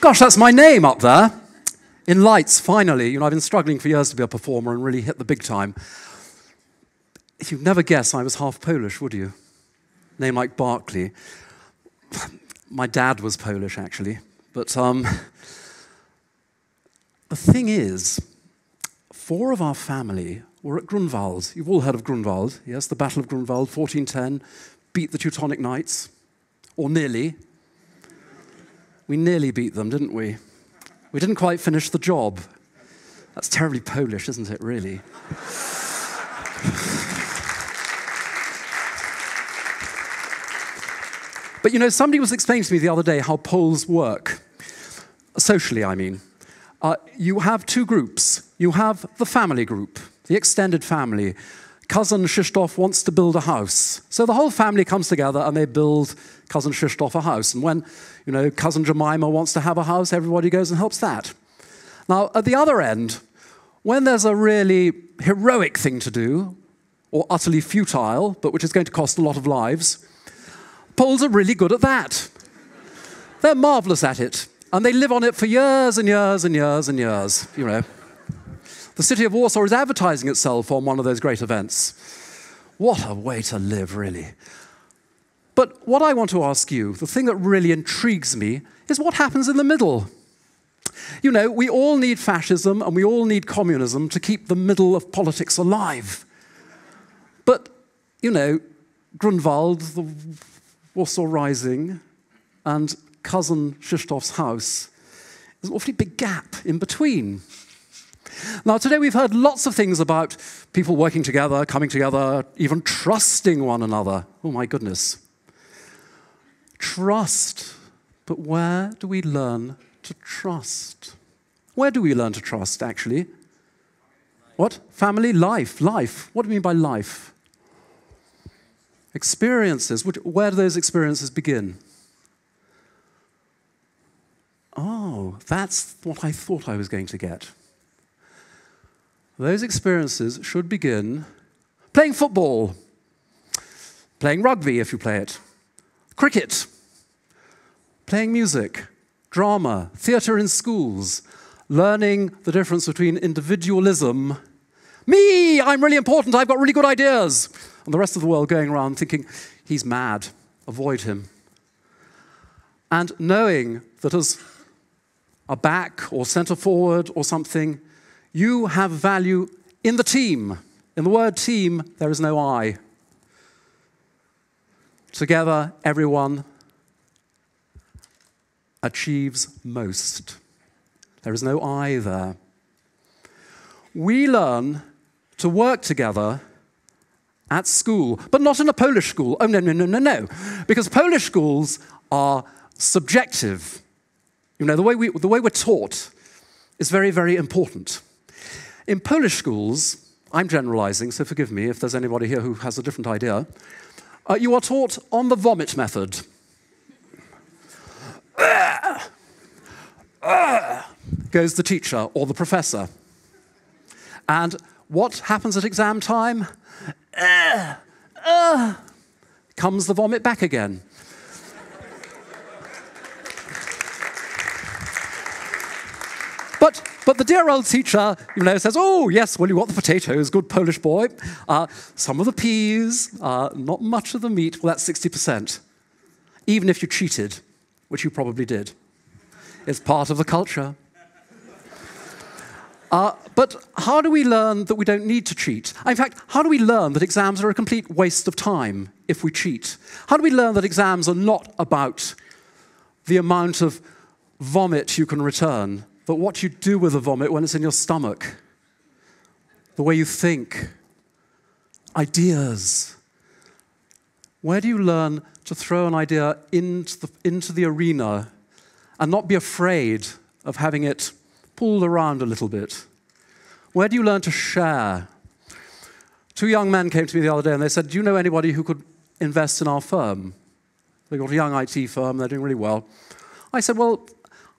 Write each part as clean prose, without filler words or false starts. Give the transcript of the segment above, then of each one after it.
Gosh, that's my name up there. In lights, finally. You know, I've been struggling for years to be a performer and really hit the big time. You'd never guess I was half Polish, would you? Name like Berkeley. My dad was Polish, actually. But the thing is, 4 of our family were at Grunwald. You've all heard of Grunwald, yes? The Battle of Grunwald, 1410, beat the Teutonic Knights, or nearly. We nearly beat them, didn't we? We didn't quite finish the job. That's terribly Polish, isn't it, really? But you know, somebody was explaining to me the other day how Poles work. Socially, I mean. You have 2 groups. You have the family group, the extended family. Cousin Krzysztof wants to build a house. So the whole family comes together and they build Cousin Krzysztof a house. And when, you know, Cousin Jemima wants to have a house, everybody goes and helps that. Now, at the other end, when there's a really heroic thing to do, or utterly futile, but which is going to cost a lot of lives, Poles are really good at that. They're marvelous at it. And they live on it for years and years and years and years, you know. The city of Warsaw is advertising itself on one of those great events. What a way to live, really. But what I want to ask you, the thing that really intrigues me, is what happens in the middle. You know, we all need fascism and we all need communism to keep the middle of politics alive. But, you know, Grunwald, the Warsaw Rising, and Cousin Krzysztof's house, there's an awfully big gap in between. Now, today we've heard lots of things about people working together, coming together, even trusting one another. Oh, my goodness. Trust. But where do we learn to trust? Where do we learn to trust, actually? What? Family? Life. Life. What do we mean by life? Experiences. Where do those experiences begin? Oh, that's what I thought I was going to get. Those experiences should begin playing football, playing rugby if you play it, cricket, playing music, drama, theatre in schools, learning the difference between individualism, me, I'm really important, I've got really good ideas, and the rest of the world going around thinking, he's mad, avoid him. And knowing that as a back or centre forward or something, you have value in the team. In the word team, there is no I. Together, everyone achieves most. There is no I there. We learn to work together at school, but not in a Polish school. Oh, no, no, no, no, no. Because Polish schools are subjective. You know, the way we're taught is very, very important. In Polish schools, I'm generalizing, so forgive me if there's anybody here who has a different idea, you are taught on the vomit method. Goes the teacher or the professor. And what happens at exam time? Comes the vomit back again. But the dear old teacher, you know, says, oh, yes, well, you got the potatoes, good Polish boy. Some of the peas, not much of the meat. Well, that's 60%. Even if you cheated, which you probably did. It's part of the culture. But how do we learn that we don't need to cheat? In fact, how do we learn that exams are a complete waste of time if we cheat? How do we learn that exams are not about the amount of vomit you can return, but what you do with the vomit when it's in your stomach? The way you think. Ideas. Where do you learn to throw an idea into the arena and not be afraid of having it pulled around a little bit? Where do you learn to share? 2 young men came to me the other day and they said, do you know anybody who could invest in our firm? They've got a young IT firm, they're doing really well. I said, well,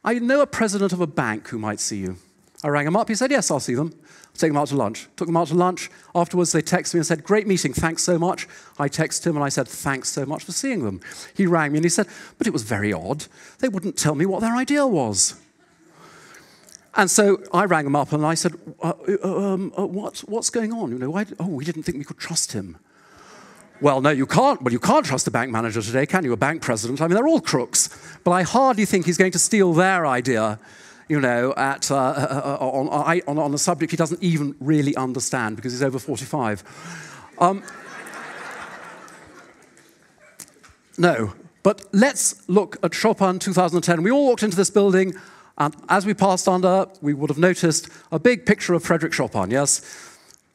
I know a president of a bank who might see you. I rang him up. He said, yes, I'll see them. Take them out to lunch. Took them out to lunch. Afterwards, they texted me and said, great meeting, thanks so much. I texted him and I said, thanks so much for seeing them. He rang me and he said, but it was very odd. They wouldn't tell me what their idea was. And so I rang him up and I said, what's going on? You know, we didn't think we could trust him. Well, no, you can't. Well, you can't trust a bank manager today, can you? A bank president. I mean, they're all crooks. But I hardly think he's going to steal their idea, you know, on a subject he doesn't even really understand because he's over 45. No, but let's look at Chopin 2010. We all walked into this building, and as we passed under, we would have noticed a big picture of Frédéric Chopin, yes?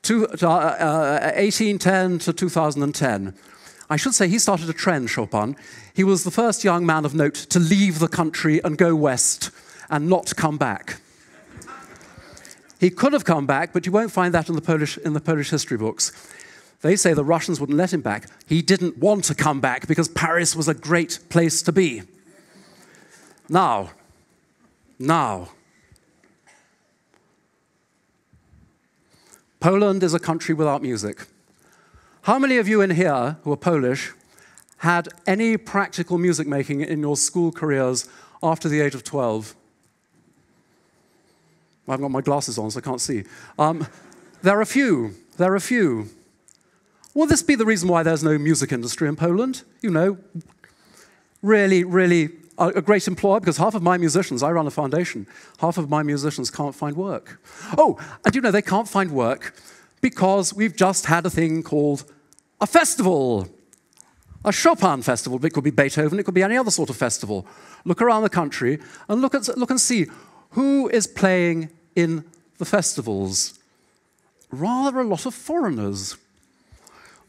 1810 to 2010. I should say he started a trend, Chopin. He was the first young man of note to leave the country and go west and not come back. He could have come back, but you won't find that in the Polish history books. They say the Russians wouldn't let him back. He didn't want to come back because Paris was a great place to be. Now, Poland is a country without music. How many of you in here who are Polish had any practical music making in your school careers after the age of 12? I haven't got my glasses on, so I can't see. There are a few. Will this be the reason why there's no music industry in Poland? You know, really a great employer, because half of my musicians, I run a foundation, half of my musicians can't find work. Oh, and you know, they can't find work because we've just had a thing called a festival, a Chopin festival. It could be Beethoven, it could be any other sort of festival. Look around the country and look and see who is playing in the festivals. Rather a lot of foreigners.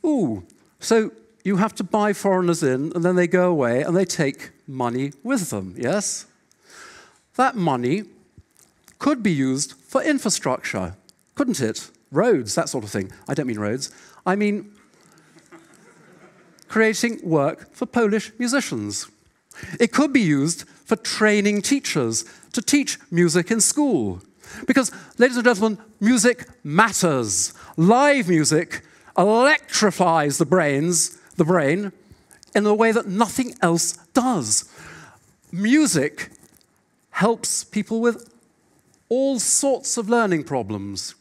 Ooh, so you have to buy foreigners in, and then they go away, and they take money with them, yes? That money could be used for infrastructure, couldn't it? Roads, that sort of thing. I don't mean roads. I mean creating work for Polish musicians. It could be used for training teachers to teach music in school. Because, ladies and gentlemen, music matters. Live music electrifies the brain in a way that nothing else does. Music helps people with all sorts of learning problems.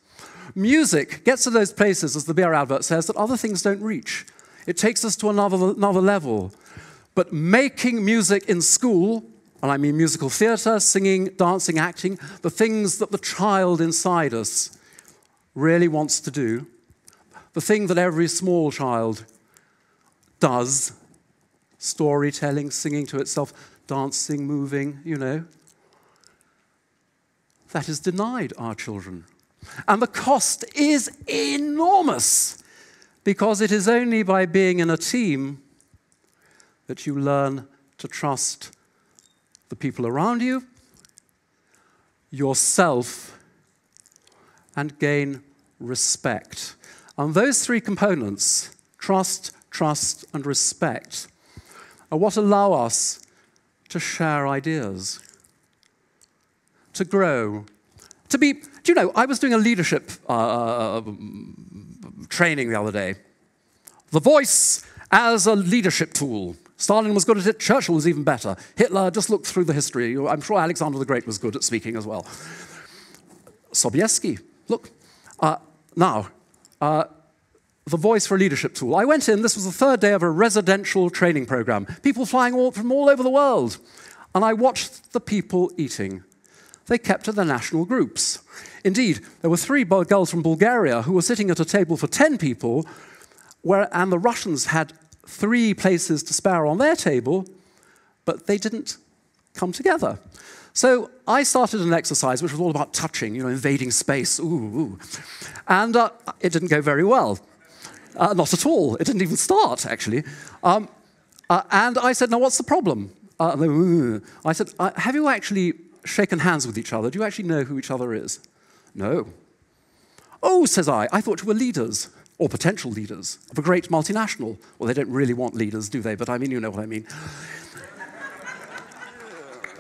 Music gets to those places, as the beer advert says, that other things don't reach. It takes us to another level. But making music in school, and I mean musical theatre, singing, dancing, acting, the things that the child inside us really wants to do, the thing that every small child does, storytelling, singing to itself, dancing, moving, you know, that is denied our children. And the cost is enormous, because it is only by being in a team that you learn to trust the people around you, yourself, and gain respect. And those three components, trust, and respect, are what allow us to share ideas, to grow, to be... Do you know, I was doing a leadership training the other day. The voice as a leadership tool. Stalin was good at it, Churchill was even better. Hitler, just look through the history. I'm sure Alexander the Great was good at speaking as well. Sobieski, look. The voice for a leadership tool. I went in, this was the third day of a residential training program. People flying from all over the world. And I watched the people eating. They kept to their national groups. Indeed, there were 3 girls from Bulgaria who were sitting at a table for 10 people, and the Russians had 3 places to spare on their table, but they didn't come together. So I started an exercise which was all about touching, you know, invading space, and it didn't go very well. Not at all. It didn't even start, actually. And I said, now what's the problem? I said, have you actually shaken hands with each other? Do you actually know who each other is? No. Oh, says I thought you were leaders, or potential leaders, of a great multinational. Well, they don't really want leaders, do they? But I mean, you know what I mean.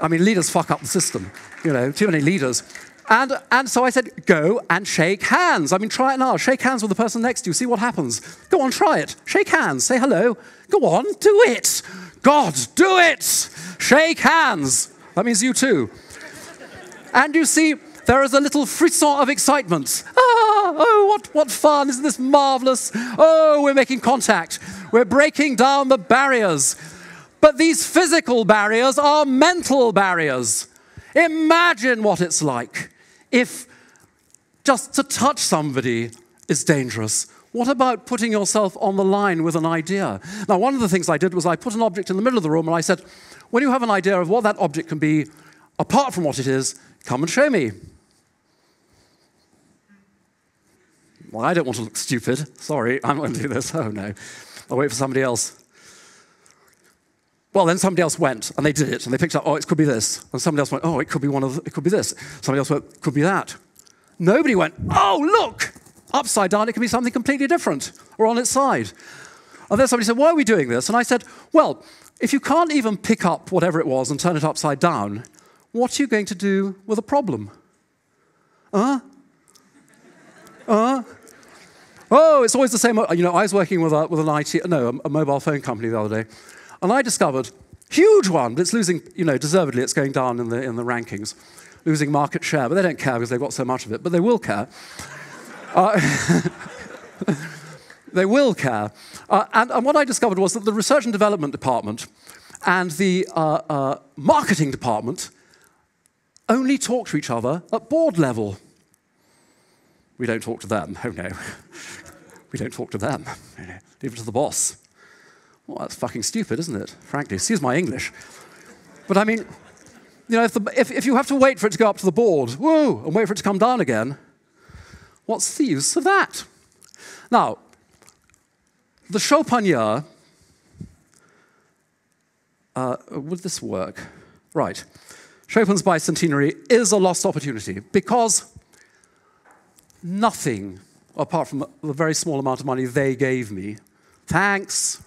I mean, leaders fuck up the system, you know, too many leaders. And so I said, go and shake hands. I mean, try it now. Shake hands with the person next to you. See what happens. Go on, try it. Shake hands. Say hello. Go on, do it. God, do it. Shake hands. That means you too. And you see, there is a little frisson of excitement. Oh, what fun. Isn't this marvelous? Oh, we're making contact. We're breaking down the barriers. But these physical barriers are mental barriers. Imagine what it's like if just to touch somebody is dangerous. What about putting yourself on the line with an idea? Now, one of the things I did was I put an object in the middle of the room and I said, when you have an idea of what that object can be, apart from what it is, come and show me. Well, I don't want to look stupid. Sorry, I'm going to do this. Oh, no. I'll wait for somebody else. Well, then somebody else went, and they did it, and they picked up, oh, it could be this. And somebody else went, oh, it could be it could be this. Somebody else went, it could be that. Nobody went, oh, look! Upside down, it can be something completely different, or on its side. And then somebody said, why are we doing this? And I said, well, if you can't even pick up whatever it was and turn it upside down, what are you going to do with a problem? Oh, it's always the same. You know, I was working with a mobile phone company the other day, and I discovered, huge one, but it's losing, you know, deservedly, it's going down in the rankings, losing market share, but they don't care because they've got so much of it, but they will care. They will care. And what I discovered was that the research and development department and the marketing department only talk to each other at board level. We don't talk to them. Oh, no. We don't talk to them. Leave it to the boss. Well, that's fucking stupid, isn't it? Frankly, excuse my English. But I mean, you know, if you have to wait for it to go up to the board, whoa, and wait for it to come down again, what's the use of that? Now, the Chopin year, would this work? Right. Chopin's bicentenary is a lost opportunity because nothing, apart from the very small amount of money they gave me, thanks,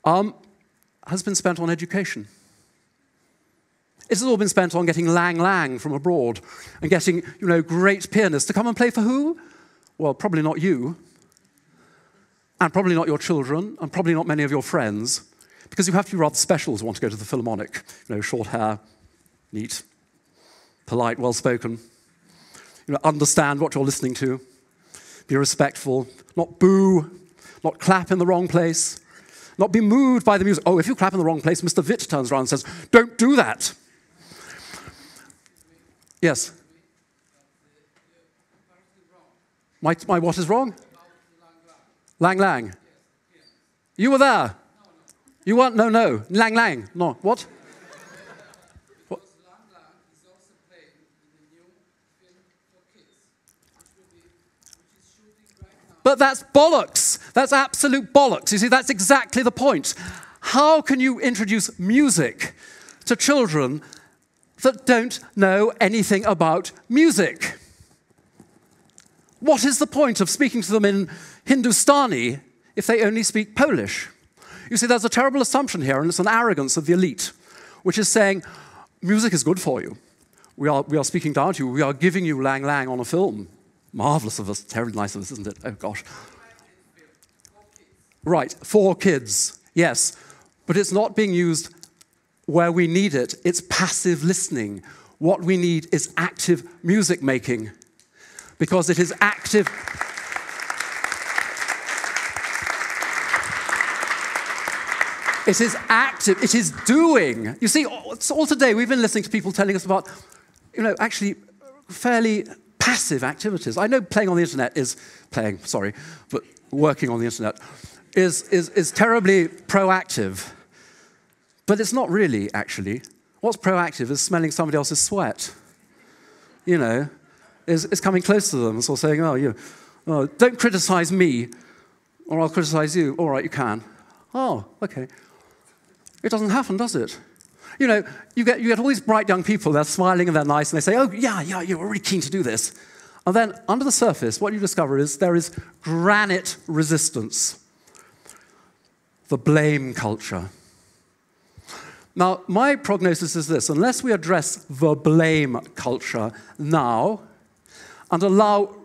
has been spent on education. It has all been spent on getting Lang Lang from abroad and getting, you know, great pianists to come and play for who? Well, probably not you, and probably not your children, and probably not many of your friends, because you have to be rather special to want to go to the Philharmonic. You know, short hair, neat, polite, well-spoken. You know, understand what you're listening to. Be respectful, not boo, not clap in the wrong place, not be moved by the music. Oh, if you clap in the wrong place, Mr. Witt turns around and says, don't do that. Yes? My what is wrong? Lang Lang. You were there? You weren't? No. Lang Lang. No. What? But that's bollocks. That's absolute bollocks. You see, that's exactly the point. How can you introduce music to children that don't know anything about music? What is the point of speaking to them in Hindustani if they only speak Polish? You see, there's a terrible assumption here, and it's an arrogance of the elite, which is saying, music is good for you. We are speaking down to you. We are giving you Lang Lang on a film. Marvelous of us, terribly nice of us, isn't it? Oh, gosh. Right, for kids, yes. But it's not being used where we need it. It's passive listening. What we need is active music making, because it is active. It is active. It is doing. You see, all today we've been listening to people telling us about, you know, actually fairly passive activities. I know playing on the internet is but working on the internet is terribly proactive. But it's not really, actually. What's proactive is smelling somebody else's sweat. You know, is coming close to them and sort of saying, don't criticize me, or I'll criticize you. All right, you can. Oh, okay. It doesn't happen, does it? You know, you get all these bright young people, they're smiling and they're nice, and they say, oh, yeah, you're really keen to do this. And then under the surface, what you discover is there is granite resistance. The blame culture. Now, my prognosis is this: unless we address the blame culture now and allow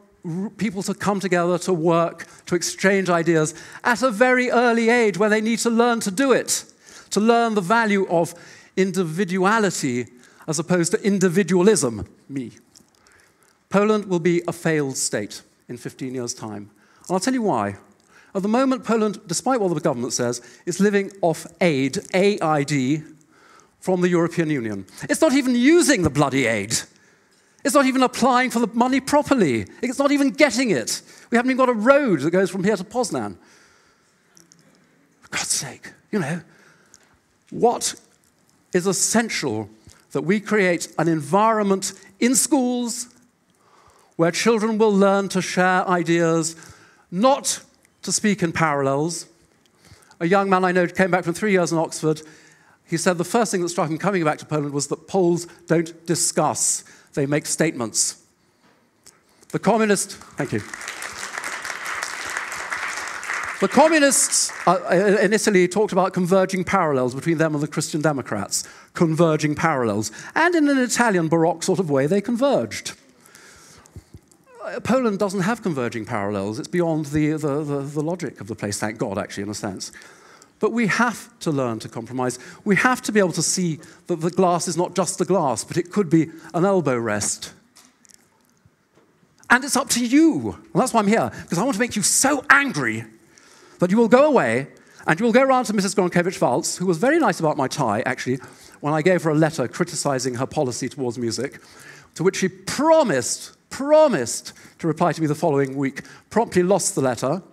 people to come together, to work, to exchange ideas at a very early age where they need to learn to do it, to learn the value of individuality as opposed to individualism, me, Poland will be a failed state in 15 years' time. And I'll tell you why. At the moment, Poland, despite what the government says, is living off aid, AID, from the European Union. It's not even using the bloody aid. It's not even applying for the money properly. It's not even getting it. We haven't even got a road that goes from here to Poznan. For God's sake, you know, what is essential that we create an environment in schools where children will learn to share ideas, not to speak in parallels. A young man I know came back from 3 years in Oxford. He said the first thing that struck him coming back to Poland was that Poles don't discuss, they make statements. The communists in Italy talked about converging parallels between them and the Christian Democrats, converging parallels. And in an Italian Baroque sort of way, they converged. Poland doesn't have converging parallels. It's beyond the logic of the place, thank God, actually, in a sense. But we have to learn to compromise. We have to be able to see that the glass is not just the glass, but it could be an elbow rest. And it's up to you. And that's why I'm here, because I want to make you so angry that you will go away and you will go around to Mrs. Gronkiewicz-Waltz, who was very nice about my tie, actually, when I gave her a letter criticizing her policy towards music, to which she promised to reply to me the following week, promptly lost the letter.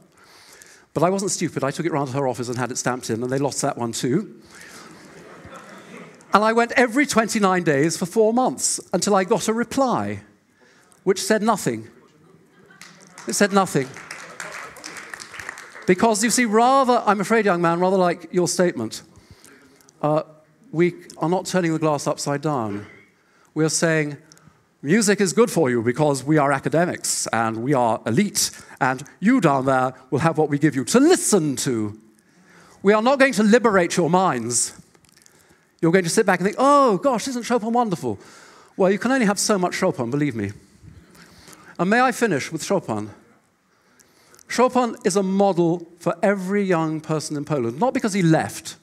But I wasn't stupid. I took it round to her office and had it stamped in, and they lost that one too. And I went every 29 days for 4 months until I got a reply, which said nothing. It said nothing. Because, you see, I'm afraid, young man, rather like your statement, we are not turning the glass upside down. We are saying, music is good for you because we are academics and we are elite, and you down there will have what we give you to listen to. We are not going to liberate your minds. You're going to sit back and think, oh, gosh, isn't Chopin wonderful? Well, you can only have so much Chopin, believe me. And may I finish with Chopin? Chopin is a model for every young person in Poland, not because he left,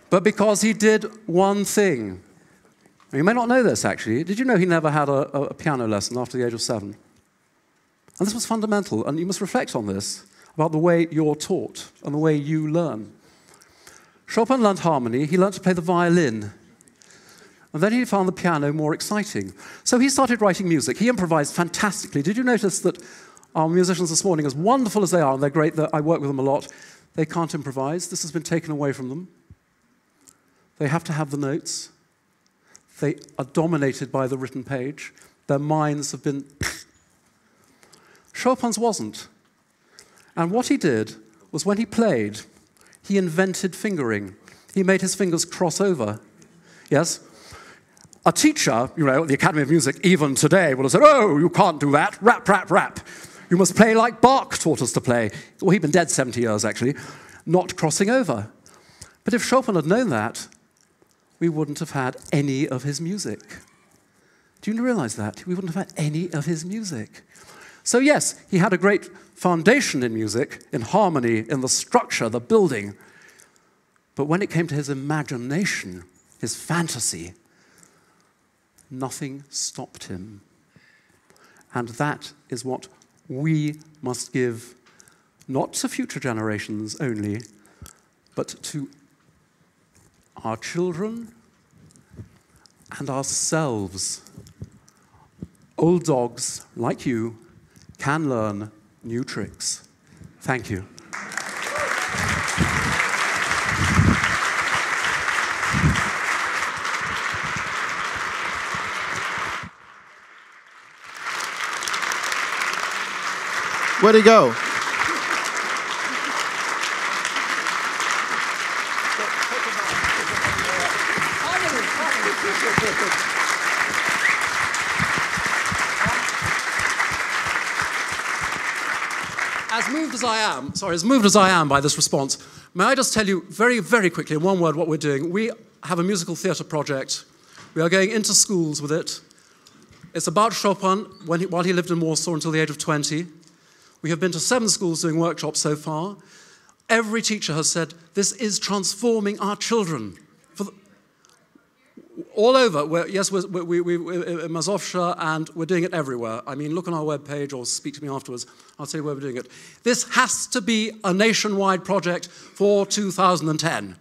but because he did one thing. You may not know this, actually. Did you know he never had a piano lesson after the age of 7? And this was fundamental, and you must reflect on this, about the way you're taught and the way you learn. Chopin learned harmony. He learned to play the violin. And then he found the piano more exciting. So he started writing music. He improvised fantastically. Did you notice that our musicians this morning, as wonderful as they are, and they're great, I work with them a lot, they can't improvise. This has been taken away from them. They have to have the notes. They are dominated by the written page. Their minds have been... Chopin's wasn't. And what he did was when he played, he invented fingering. He made his fingers cross over. Yes? A teacher, you know, at the Academy of Music, even today, would have said, oh, you can't do that. Rap, rap, rap. You must play like Bach taught us to play. Well, he'd been dead 70 years, actually. Not crossing over. But if Chopin had known that, we wouldn't have had any of his music. Do you realize that? We wouldn't have had any of his music. So yes, he had a great foundation in music, in harmony, in the structure, the building. But when it came to his imagination, his fantasy, nothing stopped him. And that is what we must give, not to future generations only, but to our children and ourselves. Old dogs like you can learn new tricks. Thank you. Where'd he go? as moved as I am by this response, may I just tell you very, very quickly in one word what we're doing. We have a musical theatre project. We are going into schools with it. It's about Chopin while he lived in Warsaw until the age of 20. We have been to 7 schools doing workshops so far. Every teacher has said, this is transforming our children. All over. We're in Mazowsza, and we're doing it everywhere. I mean, look on our webpage or speak to me afterwards. I'll tell you where we're doing it. This has to be a nationwide project for 2010.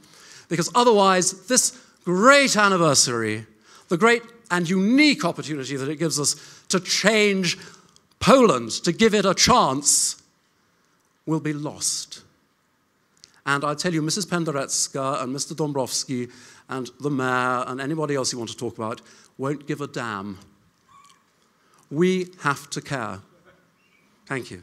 Because otherwise, this great anniversary, the great and unique opportunity that it gives us to change Poland, to give it a chance, will be lost. And I tell you, Mrs. Penderecka and Mr. Dąbrowski and the mayor and anybody else you want to talk about won't give a damn. We have to care. Thank you.